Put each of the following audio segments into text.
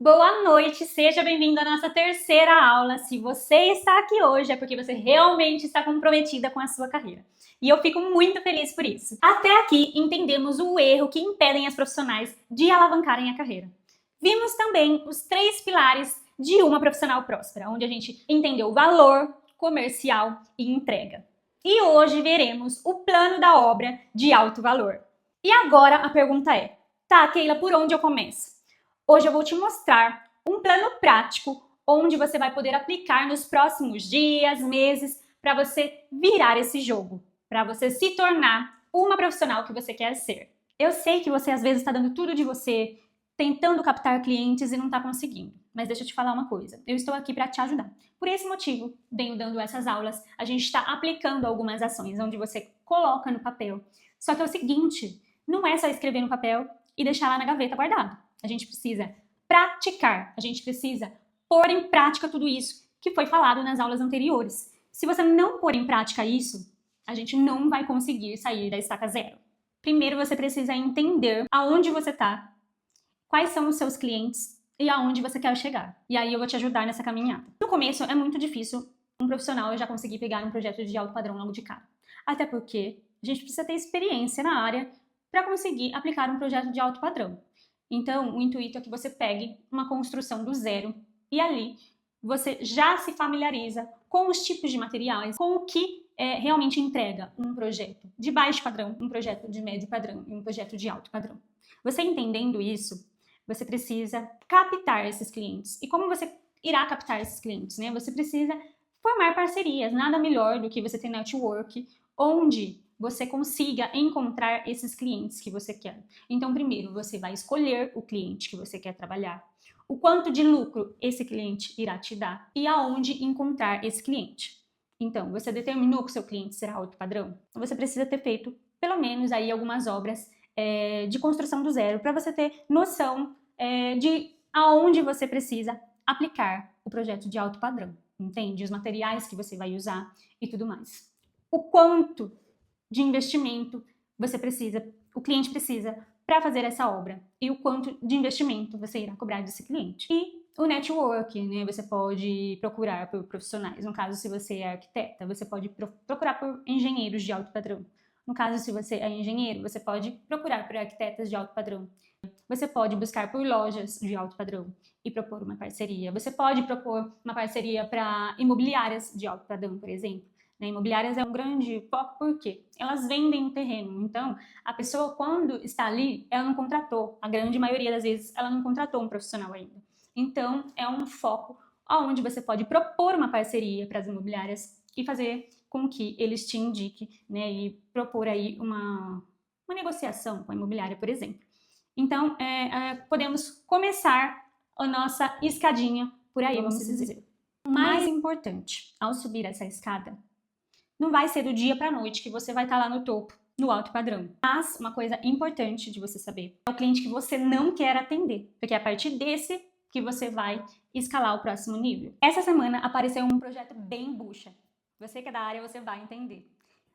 Boa noite, seja bem-vindo à nossa terceira aula. Se você está aqui hoje é porque você realmente está comprometida com a sua carreira. E eu fico muito feliz por isso. Até aqui entendemos o erro que impedem as profissionais de alavancarem a carreira. Vimos também os 3 pilares de uma profissional próspera, onde a gente entendeu valor, comercial e entrega. E hoje veremos o plano da obra de alto valor. E agora a pergunta é: tá, Keila, por onde eu começo? Hoje eu vou te mostrar um plano prático onde você vai poder aplicar nos próximos dias, meses, para você virar esse jogo, para você se tornar uma profissional que você quer ser. Eu sei que você às vezes está dando tudo de você, tentando captar clientes e não está conseguindo. Mas deixa eu te falar uma coisa, eu estou aqui para te ajudar. Por esse motivo, venho dando essas aulas, a gente está aplicando algumas ações onde você coloca no papel. Só que é o seguinte, não é só escrever no papel e deixar lá na gaveta guardado. A gente precisa praticar, a gente precisa pôr em prática tudo isso que foi falado nas aulas anteriores. Se você não pôr em prática isso, a gente não vai conseguir sair da estaca zero. Primeiro você precisa entender aonde você está, quais são os seus clientes e aonde você quer chegar. E aí eu vou te ajudar nessa caminhada. No começo é muito difícil um profissional já conseguir pegar um projeto de alto padrão logo de cara. Até porque a gente precisa ter experiência na área para conseguir aplicar um projeto de alto padrão. Então, o intuito é que você pegue uma construção do zero e ali você já se familiariza com os tipos de materiais, com o que realmente entrega um projeto de baixo padrão, um projeto de médio padrão e um projeto de alto padrão. Você entendendo isso, você precisa captar esses clientes. E como você irá captar esses clientes, né? Você precisa formar parcerias. Nada melhor do que você ter network, onde você consiga encontrar esses clientes que você quer. Então, primeiro, você vai escolher o cliente que você quer trabalhar, o quanto de lucro esse cliente irá te dar e aonde encontrar esse cliente. Então, você determinou que o seu cliente será alto padrão? Você precisa ter feito, pelo menos, aí algumas obras de construção do zero, para você ter noção de aonde você precisa aplicar o projeto de alto padrão, entende? Os materiais que você vai usar e tudo mais. O quanto de investimento o cliente precisa para fazer essa obra e o quanto de investimento você irá cobrar desse cliente. E o network, né? Você pode procurar por profissionais. No caso, se você é arquiteta, você pode procurar por engenheiros de alto padrão. No caso, se você é engenheiro, você pode procurar por arquitetas de alto padrão. Você pode buscar por lojas de alto padrão e propor uma parceria. Você pode propor uma parceria para imobiliárias de alto padrão, por exemplo. Imobiliárias é um grande foco porque elas vendem o terreno. Então, a pessoa, quando está ali, ela não contratou. A grande maioria das vezes, ela não contratou um profissional ainda. Então, é um foco onde você pode propor uma parceria para as imobiliárias e fazer com que eles te indiquem, né, e propor aí uma negociação com a imobiliária, por exemplo. Então, podemos começar a nossa escadinha por aí, vamos dizer. O mais importante, ao subir essa escada, não vai ser do dia para a noite que você vai estar lá no topo, no alto padrão. Mas uma coisa importante de você saber é o cliente que você não quer atender, porque é a partir desse que você vai escalar o próximo nível. Essa semana apareceu um projeto bem bucha. Você que é da área, você vai entender.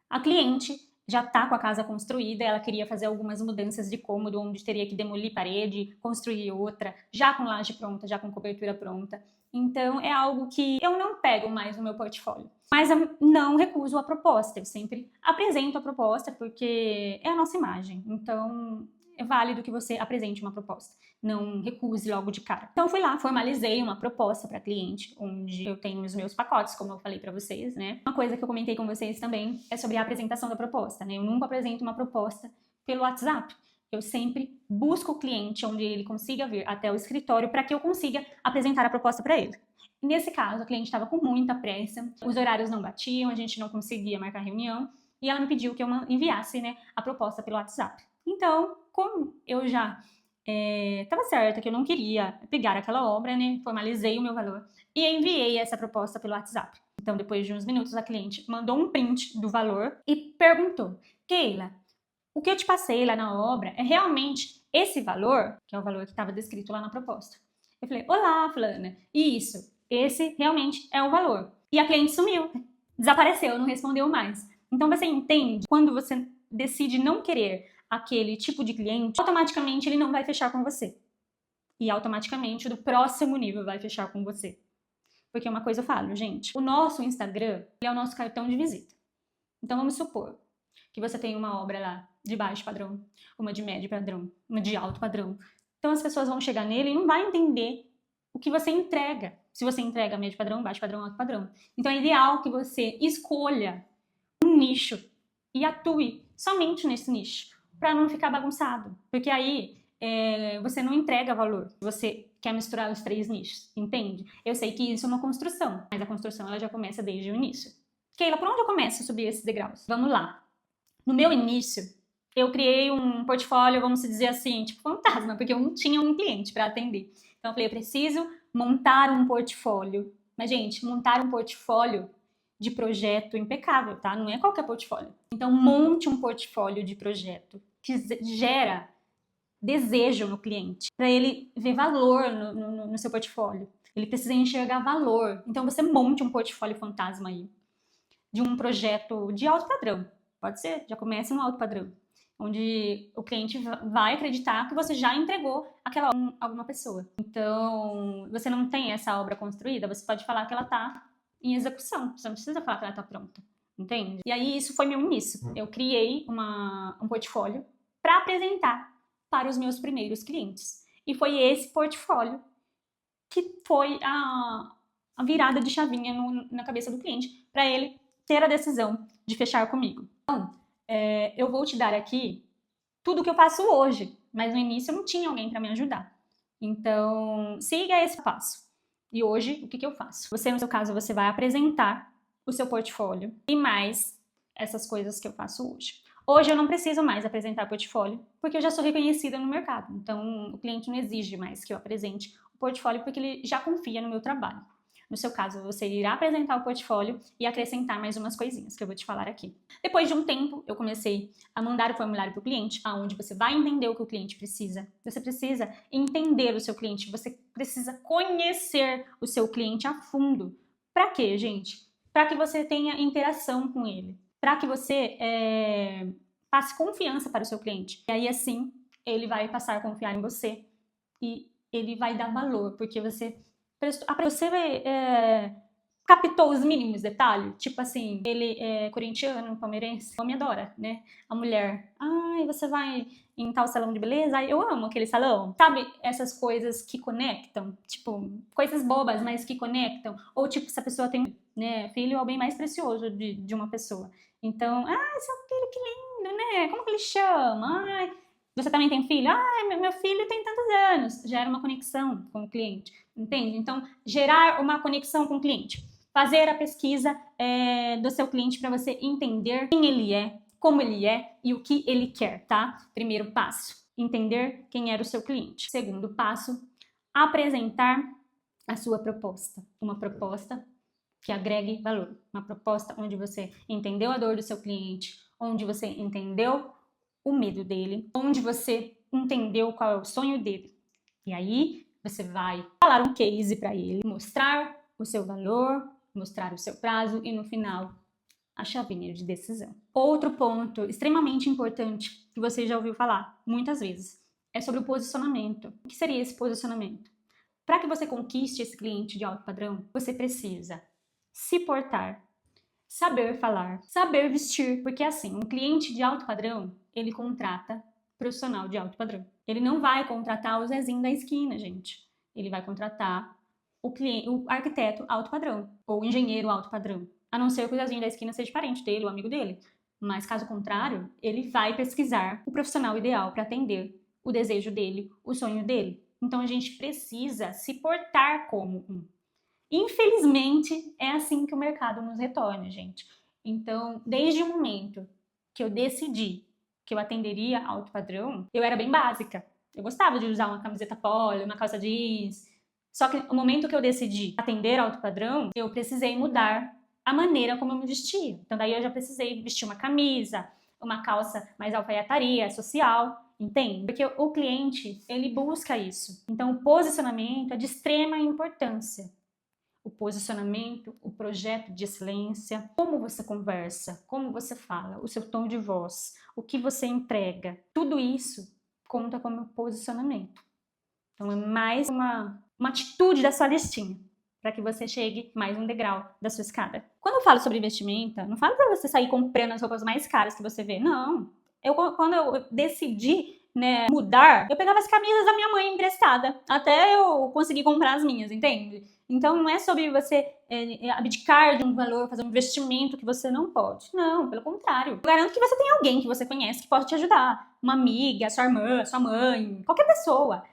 A cliente já está com a casa construída, ela queria fazer algumas mudanças de cômodo, onde teria que demolir parede, construir outra, já com laje pronta, já com cobertura pronta. Então, é algo que eu não pego mais no meu portfólio. Mas eu não recuso a proposta, eu sempre apresento a proposta porque é a nossa imagem. Então, é válido que você apresente uma proposta, não recuse logo de cara. Então, fui lá, formalizei uma proposta para cliente, onde eu tenho os meus pacotes, como eu falei para vocês, né? Uma coisa que eu comentei com vocês também é sobre a apresentação da proposta, né? Eu nunca apresento uma proposta pelo WhatsApp. Eu sempre busco o cliente onde ele consiga vir até o escritório para que eu consiga apresentar a proposta para ele. E nesse caso, a cliente estava com muita pressa, os horários não batiam, a gente não conseguia marcar reunião, e ela me pediu que eu enviasse, né, a proposta pelo WhatsApp. Então, como eu já estava certa que eu não queria pegar aquela obra, né, formalizei o meu valor e enviei essa proposta pelo WhatsApp. Então, depois de uns minutos, a cliente mandou um print do valor e perguntou: Keila, o que eu te passei lá na obra é realmente esse valor, que é o valor que estava descrito lá na proposta? Eu falei: olá, fulana, isso, esse realmente é o valor. E a cliente sumiu, desapareceu, não respondeu mais. Então você entende, quando você decide não querer aquele tipo de cliente, automaticamente ele não vai fechar com você. E automaticamente o do próximo nível vai fechar com você. Porque uma coisa eu falo, gente, o nosso Instagram é o nosso cartão de visita. Então vamos supor que você tem uma obra lá de baixo padrão, uma de médio padrão, uma de alto padrão. Então as pessoas vão chegar nele e não vai entender o que você entrega. Se você entrega médio padrão, baixo padrão, alto padrão. Então é ideal que você escolha um nicho e atue somente nesse nicho, para não ficar bagunçado. Porque aí você não entrega valor. Você quer misturar os 3 nichos, entende? Eu sei que isso é uma construção, mas a construção ela já começa desde o início. Keila, por onde eu começo a subir esses degraus? Vamos lá. No meu início, eu criei um portfólio, vamos dizer assim, tipo fantasma, porque eu não tinha um cliente para atender. Então eu falei, eu preciso montar um portfólio. Mas, gente, montar um portfólio de projeto impecável, tá? Não é qualquer portfólio. Então, monte um portfólio de projeto que gera desejo no cliente, para ele ver valor no seu portfólio. Ele precisa enxergar valor. Então, você monte um portfólio fantasma aí, de um projeto de alto padrão. Pode ser, já comece no alto padrão, onde o cliente vai acreditar que você já entregou aquela obra a alguma pessoa. Então, você não tem essa obra construída, você pode falar que ela está em execução, você não precisa falar que ela está pronta, entende? E aí, isso foi meu início. Eu criei um portfólio para apresentar para os meus primeiros clientes. E foi esse portfólio que foi a virada de chavinha na cabeça do cliente, para ele ter a decisão de fechar comigo. Então, eu vou te dar aqui tudo o que eu faço hoje, mas no início eu não tinha alguém para me ajudar. Então, siga esse passo. E hoje, o que eu faço? Você, no seu caso, você vai apresentar o seu portfólio e mais essas coisas que eu faço hoje. Hoje eu não preciso mais apresentar portfólio, porque eu já sou reconhecida no mercado. Então, o cliente não exige mais que eu apresente o portfólio, porque ele já confia no meu trabalho. No seu caso, você irá apresentar o portfólio e acrescentar mais umas coisinhas que eu vou te falar aqui. Depois de um tempo, eu comecei a mandar o formulário para o cliente, aonde você vai entender o que o cliente precisa. Você precisa entender o seu cliente, você precisa conhecer o seu cliente a fundo. Para quê, gente? Para que você tenha interação com ele. Para que você passe confiança para o seu cliente. E aí, assim, ele vai passar a confiar em você e ele vai dar valor, porque você captou os mínimos detalhes, tipo assim, ele é corintiano, palmeirense, homem adora, né? A mulher, ai, você vai em tal salão de beleza? Ai, eu amo aquele salão. Sabe essas coisas que conectam? Tipo, coisas bobas, mas que conectam. Ou tipo, se a pessoa tem, né, filho é o bem mais precioso de uma pessoa. Então, seu filho, que lindo, né? Como que ele chama? Ai, você também tem filho? Meu filho tem tantos anos. Gera uma conexão com o cliente, entende? Então, gerar uma conexão com o cliente. Fazer a pesquisa do seu cliente para você entender quem ele é, como ele é e o que ele quer, tá? Primeiro passo, entender quem era o seu cliente. Segundo passo, apresentar a sua proposta. Uma proposta que agregue valor. Uma proposta onde você entendeu a dor do seu cliente, onde você entendeu o medo dele, onde você entendeu qual é o sonho dele. E aí você vai falar um case para ele, mostrar o seu valor, mostrar o seu prazo e no final a chavinha de decisão. Outro ponto extremamente importante que você já ouviu falar muitas vezes é sobre o posicionamento. O que seria esse posicionamento? Para que você conquiste esse cliente de alto padrão, você precisa se portar, saber falar, saber vestir, porque assim, um cliente de alto padrão, ele contrata profissional de alto padrão. Ele não vai contratar o Zezinho da esquina, gente. Ele vai contratar o arquiteto alto padrão, ou o engenheiro alto padrão. A não ser que o Zezinho da esquina seja parente dele, o amigo dele. Mas caso contrário, ele vai pesquisar o profissional ideal para atender o desejo dele, o sonho dele. Então a gente precisa se portar como um. Infelizmente, é assim que o mercado nos retorna, gente. Então, desde o momento que eu decidi que eu atenderia alto padrão, eu era bem básica. Eu gostava de usar uma camiseta polo, uma calça jeans. Só que no momento que eu decidi atender alto padrão, eu precisei mudar a maneira como eu me vestia. Então daí eu já precisei vestir uma camisa, uma calça mais alfaiataria, social, entende? Porque o cliente, ele busca isso. Então o posicionamento é de extrema importância. O posicionamento, o projeto de excelência, como você conversa, como você fala, o seu tom de voz, o que você entrega, tudo isso conta como posicionamento. Então é mais uma atitude da sua listinha, para que você chegue mais um degrau da sua escada. Quando eu falo sobre vestimenta, não falo para você sair comprando as roupas mais caras que você vê, não. Quando eu decidi, né, mudar, eu pegava as camisas da minha mãe emprestada, até eu conseguir comprar as minhas, entende? Então não é sobre você abdicar de um valor, fazer um investimento que você não pode. Não, pelo contrário. Eu garanto que você tem alguém que você conhece que pode te ajudar. Uma amiga, sua irmã, sua mãe, qualquer pessoa.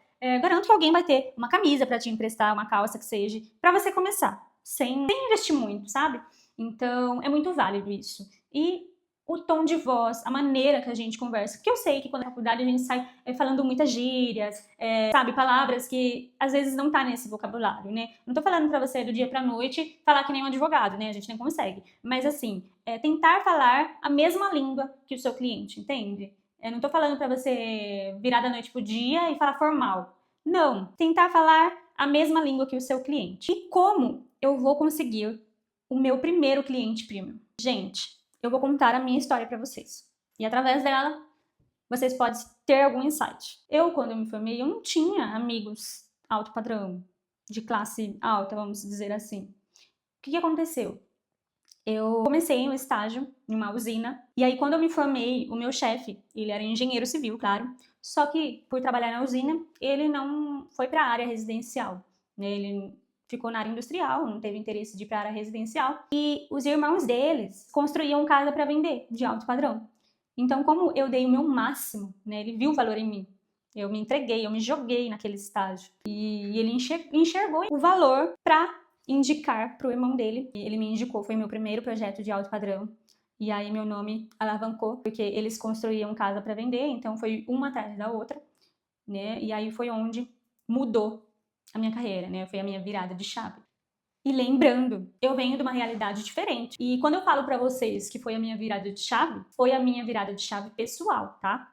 Garanto que alguém vai ter uma camisa para te emprestar, uma calça que seja, para você começar, sem investir muito, sabe? Então, é muito válido isso. E o tom de voz, a maneira que a gente conversa, porque eu sei que quando na faculdade a gente sai falando muitas gírias, sabe, palavras que às vezes não tá nesse vocabulário, né? Não tô falando pra você do dia pra noite falar que nem um advogado, né? A gente nem consegue. Mas assim, tentar falar a mesma língua que o seu cliente, entende? Eu não tô falando pra você virar da noite pro dia e falar formal. Não, tentar falar a mesma língua que o seu cliente. E como eu vou conseguir o meu primeiro cliente premium? Gente, eu vou contar a minha história pra vocês. E através dela, vocês podem ter algum insight. Quando eu me formei, eu não tinha amigos alto padrão, de classe alta, vamos dizer assim. O que aconteceu? Eu comecei um estágio em uma usina, e aí quando eu me formei, o meu chefe, ele era engenheiro civil, claro, só que por trabalhar na usina, ele não foi para a área residencial, né? Ele ficou na área industrial, não teve interesse de ir para a área residencial, e os irmãos deles construíam casa para vender, de alto padrão. Então, como eu dei o meu máximo, né, ele viu o valor em mim, eu me entreguei, eu me joguei naquele estágio, e ele enxergou o valor para indicar pro irmão dele. Ele me indicou, foi meu primeiro projeto de alto padrão. E aí meu nome alavancou, porque eles construíam casa para vender, então foi uma atrás da outra, né? E aí foi onde mudou a minha carreira, né? Foi a minha virada de chave. E lembrando, eu venho de uma realidade diferente. E quando eu falo para vocês que foi a minha virada de chave, foi a minha virada de chave pessoal, tá?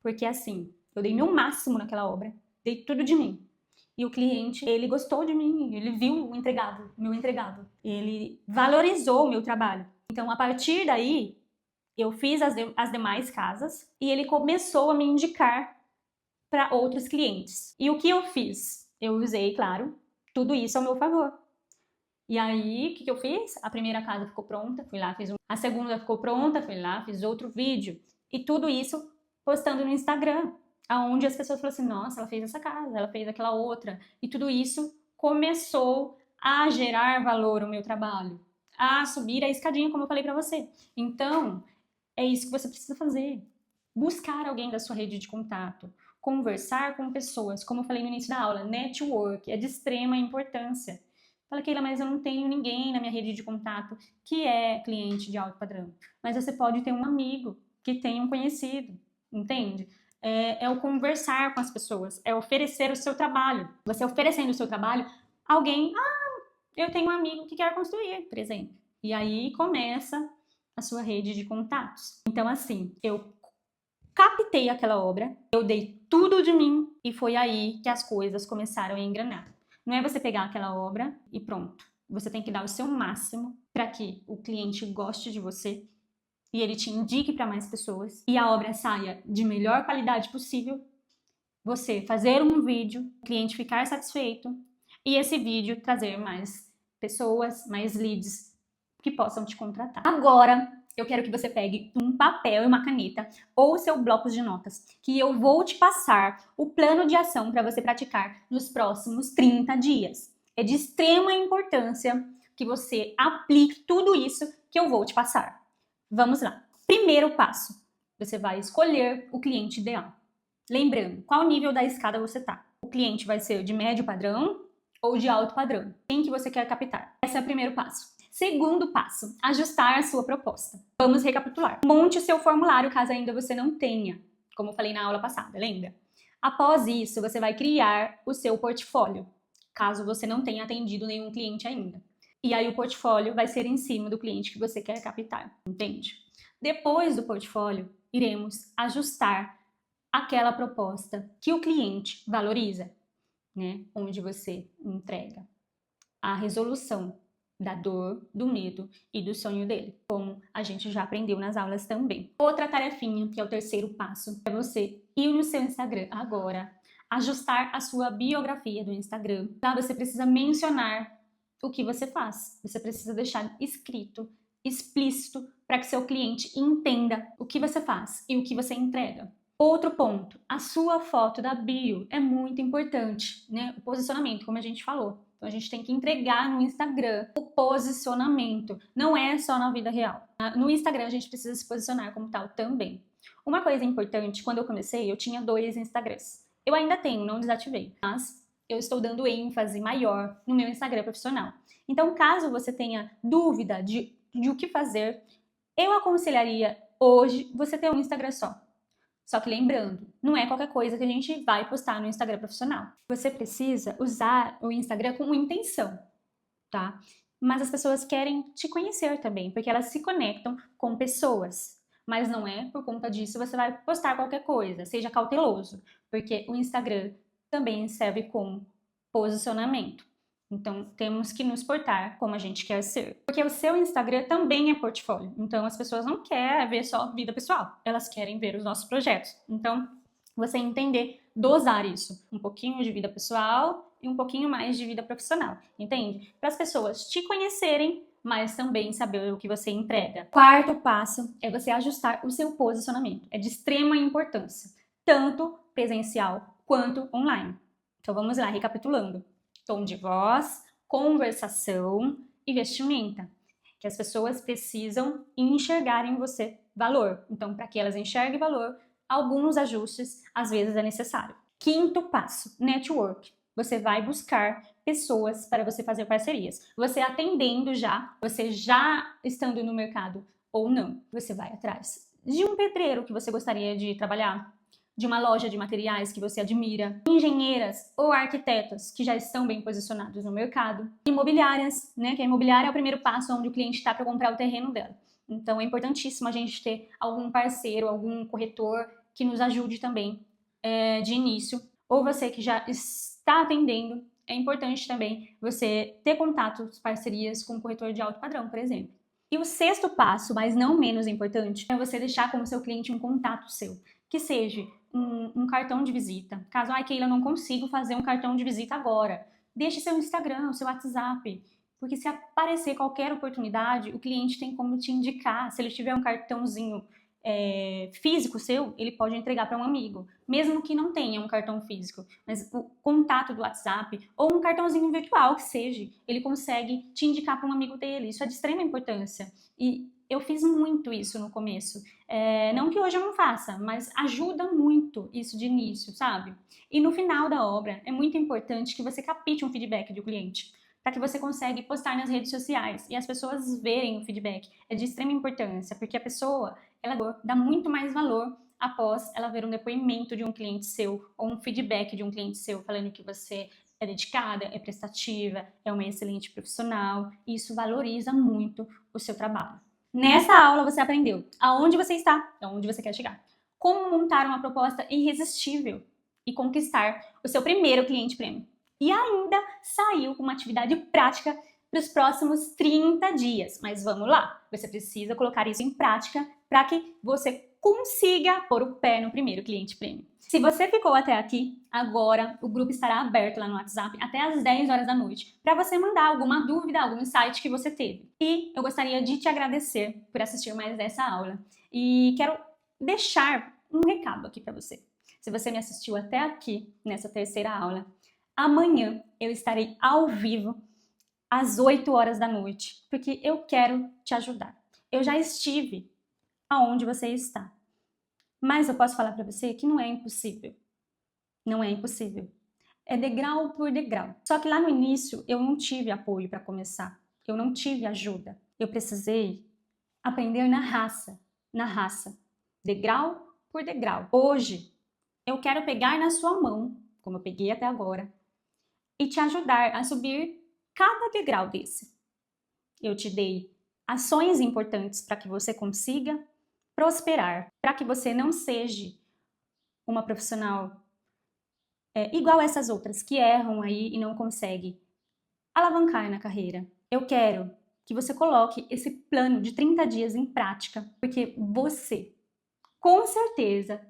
Porque assim, eu dei meu máximo naquela obra, dei tudo de mim. E o cliente, ele gostou de mim, ele viu o entregado, meu entregado. Ele valorizou o meu trabalho. Então, a partir daí, eu fiz as demais casas e ele começou a me indicar para outros clientes. E o que eu fiz? Eu usei, claro, tudo isso ao meu favor. E aí, o que eu fiz? A primeira casa ficou pronta, fui lá, fiz a segunda ficou pronta, fui lá, fiz outro vídeo. E tudo isso postando no Instagram, aonde as pessoas falaram assim, nossa, ela fez essa casa, ela fez aquela outra. E tudo isso começou a gerar valor ao meu trabalho, a subir a escadinha, como eu falei para você. Então, é isso que você precisa fazer. Buscar alguém da sua rede de contato, conversar com pessoas, como eu falei no início da aula, network é de extrema importância. Fala, Keila, mas eu não tenho ninguém na minha rede de contato que é cliente de alto padrão. Mas você pode ter um amigo que tem um conhecido, entende? É o conversar com as pessoas, é oferecer o seu trabalho. Você oferecendo o seu trabalho, alguém, eu tenho um amigo que quer construir, por exemplo. E aí começa a sua rede de contatos. Então, assim, eu captei aquela obra, eu dei tudo de mim e foi aí que as coisas começaram a engrenar. Não é você pegar aquela obra e pronto. Você tem que dar o seu máximo para que o cliente goste de você e ele te indique para mais pessoas e a obra saia de melhor qualidade possível. Você fazer um vídeo, o cliente ficar satisfeito e esse vídeo trazer mais pessoas, mais leads que possam te contratar. Agora, eu quero que você pegue um papel e uma caneta ou seu bloco de notas, que eu vou te passar o plano de ação para você praticar nos próximos 30 dias. É de extrema importância que você aplique tudo isso que eu vou te passar. Vamos lá. Primeiro passo, você vai escolher o cliente ideal. Lembrando, qual nível da escada você está? O cliente vai ser de médio padrão ou de alto padrão? Quem que você quer captar? Esse é o primeiro passo. Segundo passo, ajustar a sua proposta. Vamos recapitular. Monte o seu formulário caso ainda você não tenha, como eu falei na aula passada, lembra? Após isso, você vai criar o seu portfólio, caso você não tenha atendido nenhum cliente ainda. E aí o portfólio vai ser em cima do cliente que você quer captar, entende? Depois do portfólio, iremos ajustar aquela proposta que o cliente valoriza, né? Onde você entrega a resolução da dor, do medo e do sonho dele, como a gente já aprendeu nas aulas também. Outra tarefinha, que é o terceiro passo, é você ir no seu Instagram agora, ajustar a sua biografia do Instagram. Tá? Você precisa mencionar o que você faz. Você precisa deixar escrito, explícito, para que seu cliente entenda o que você faz e o que você entrega. Outro ponto, a sua foto da bio é muito importante, né? O posicionamento, como a gente falou. Então a gente tem que entregar no Instagram o posicionamento, não é só na vida real. No Instagram a gente precisa se posicionar como tal também. Uma coisa importante, quando eu comecei, eu tinha 2 Instagrams. Eu ainda tenho, não desativei, mas eu estou dando ênfase maior no meu Instagram profissional. Então, caso você tenha dúvida de o que fazer, eu aconselharia hoje você ter um Instagram só. Só que lembrando, não é qualquer coisa que a gente vai postar no Instagram profissional. Você precisa usar o Instagram com intenção, tá? Mas as pessoas querem te conhecer também, porque elas se conectam com pessoas. Mas não é por conta disso você vai postar qualquer coisa, seja cauteloso, porque o Instagram também serve como posicionamento. Então, temos que nos portar como a gente quer ser. Porque o seu Instagram também é portfólio. Então, as pessoas não querem ver só vida pessoal. Elas querem ver os nossos projetos. Então, você entender, dosar isso. Um pouquinho de vida pessoal e um pouquinho mais de vida profissional. Entende? Para as pessoas te conhecerem, mas também saber o que você entrega. Quarto passo é você ajustar o seu posicionamento. É de extrema importância. Tanto presencial quanto online. Então, vamos lá, recapitulando. Tom de voz, conversação e vestimenta, que as pessoas precisam enxergar em você valor. Então, para que elas enxerguem valor, alguns ajustes às vezes é necessário. Quinto passo, network. Você vai buscar pessoas para você fazer parcerias. Você atendendo já, você já estando no mercado ou não, você vai atrás de um pedreiro que você gostaria de trabalhar, de uma loja de materiais que você admira, engenheiras ou arquitetos que já estão bem posicionados no mercado, imobiliárias, né? Que a imobiliária é o primeiro passo onde o cliente está para comprar o terreno dela. Então é importantíssimo a gente ter algum parceiro, algum corretor que nos ajude também de início. Ou você que já está atendendo, é importante também você ter contatos, parcerias com um corretor de alto padrão, por exemplo. E o sexto passo, mas não menos importante, é você deixar como seu cliente um contato seu, que seja um cartão de visita. Caso, Keila, não consigo fazer um cartão de visita agora, deixe seu Instagram, seu WhatsApp, porque se aparecer qualquer oportunidade, o cliente tem como te indicar. Se ele tiver um cartãozinho físico seu, ele pode entregar para um amigo, mesmo que não tenha um cartão físico, mas o contato do WhatsApp ou um cartãozinho virtual que seja, ele consegue te indicar para um amigo dele. Isso é de extrema importância e eu fiz muito isso no começo. Não que hoje eu não faça, mas ajuda muito isso de início, sabe? E no final da obra, é muito importante que você capte um feedback do cliente, para que você consiga postar nas redes sociais e as pessoas verem o feedback. É de extrema importância, porque a pessoa ela dá muito mais valor após ela ver um depoimento de um cliente seu ou um feedback de um cliente seu falando que você é dedicada, é prestativa, é uma excelente profissional. E isso valoriza muito o seu trabalho. Nessa aula você aprendeu aonde você está, aonde você quer chegar, como montar uma proposta irresistível e conquistar o seu primeiro cliente prêmio. E ainda saiu com uma atividade prática para os próximos 30 dias. Mas vamos lá, você precisa colocar isso em prática para que você consiga pôr o pé no primeiro cliente prêmio. Se você ficou até aqui, agora o grupo estará aberto lá no WhatsApp até às 10 horas da noite para você mandar alguma dúvida, algum insight que você teve. E eu gostaria de te agradecer por assistir mais dessa aula. E quero deixar um recado aqui para você. Se você me assistiu até aqui nessa terceira aula, amanhã eu estarei ao vivo às 8 horas da noite, porque eu quero te ajudar. Eu já estive aonde você está. Mas eu posso falar para você que não é impossível. Não é impossível. É degrau por degrau. Só que lá no início eu não tive apoio para começar. Eu não tive ajuda. Eu precisei aprender na raça. Na raça. Degrau por degrau. Hoje eu quero pegar na sua mão, como eu peguei até agora, e te ajudar a subir cada degrau desse. Eu te dei ações importantes para que você consiga prosperar, para que você não seja uma profissional igual a essas outras que erram aí e não conseguem alavancar na carreira. Eu quero que você coloque esse plano de 30 dias em prática, porque você, com certeza,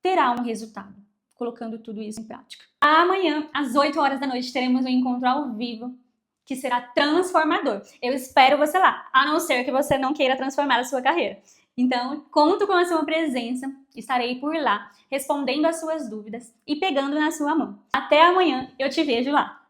terá um resultado. colocando tudo isso em prática. Amanhã, às 8 horas da noite, teremos um encontro ao vivo que será transformador. Eu espero você lá, a não ser que você não queira transformar a sua carreira. Então, conto com a sua presença, estarei por lá, respondendo as suas dúvidas e pegando na sua mão. Até amanhã, eu te vejo lá!